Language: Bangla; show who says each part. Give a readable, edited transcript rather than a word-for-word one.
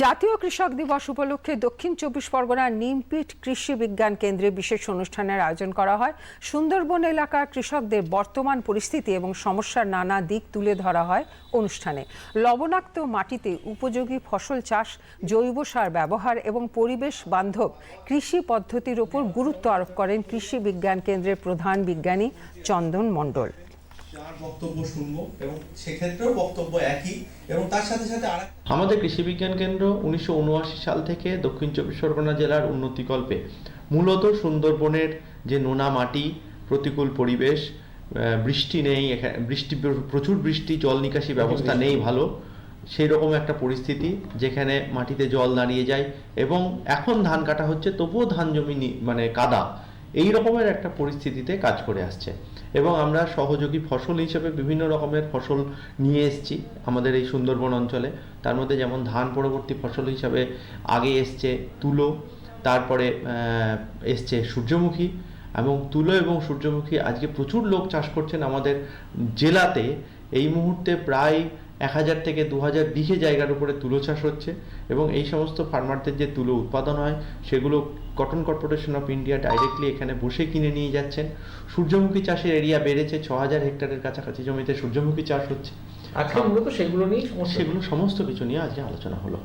Speaker 1: জাতীয় কৃষক দিবস উপলক্ষে দক্ষিণ চব্বিশ পরগনার নিমপিট কৃষি বিজ্ঞান কেন্দ্রে বিশেষ অনুষ্ঠানের আয়োজন করা হয়। সুন্দরবন এলাকার কৃষকদের বর্তমান পরিস্থিতি এবং সমস্যার নানা দিক তুলে ধরা হয় অনুষ্ঠানে। লবণাক্ত মাটিতে উপযোগী ফসল চাষ, জৈব সার ব্যবহার এবং পরিবেশ বান্ধব কৃষি পদ্ধতির উপর গুরুত্ব আরোপ করেন কৃষি বিজ্ঞান কেন্দ্রের প্রধান বিজ্ঞানী চন্দন মণ্ডল।
Speaker 2: বক্তব্য শুনবো এবং সেক্ষেত্রেও বক্তব্য একই এবং তার সাথে সাথে
Speaker 3: আমাদের কৃষি বিজ্ঞান কেন্দ্র 1979 সাল থেকে দক্ষিণ চব্বিশ পরগনা জেলার উন্নতিকল্পে মূলত সুন্দরবনের যে নোনা মাটি, প্রতিকূল পরিবেশ, বৃষ্টি নেই, প্রচুর বৃষ্টি, জল নিকাশি ব্যবস্থা নেই ভালো, সেই রকম একটা পরিস্থিতি যেখানে মাটিতে জল দাঁড়িয়ে যায় এবং এখন ধান কাটা হচ্ছে তবুও ধান জমি কাদা, এই রকমের একটা পরিস্থিতিতে কাজ করে আসছে এবং আমরা সহযোগী ফসল হিসেবে বিভিন্ন রকমের ফসল নিয়ে এসেছি আমাদের এই সুন্দরবন অঞ্চলে। তার মধ্যে যেমন ধান পরবর্তী ফসল হিসাবে আগে এসছে তুলো, তারপরে এসছে সূর্যমুখী, এবং তুলো এবং সূর্যমুখী আজকে প্রচুর লোক চাষ করছেন আমাদের জেলাতে। এই মুহূর্তে প্রায় 1000 থেকে 2000 বিঘে জায়গার উপরে তুলো চাষ হচ্ছে এবং এই সমস্ত ফার্মারদের যে তুলো উৎপাদন হয় সেগুলো cotton corporation of India directly এখানে বসে কিনে নিয়ে যাচ্ছেন। সূর্যমুখী চাষের এরিয়া বেড়েছে, 6000 হেক্টরের কাছাকাছি জমিতে সূর্যমুখী চাষ হচ্ছে।
Speaker 4: আজকে মূলত সেগুলো নিয়ে
Speaker 3: সেগুলো সমস্ত কিছু নিয়ে আজকে আলোচনা হলো।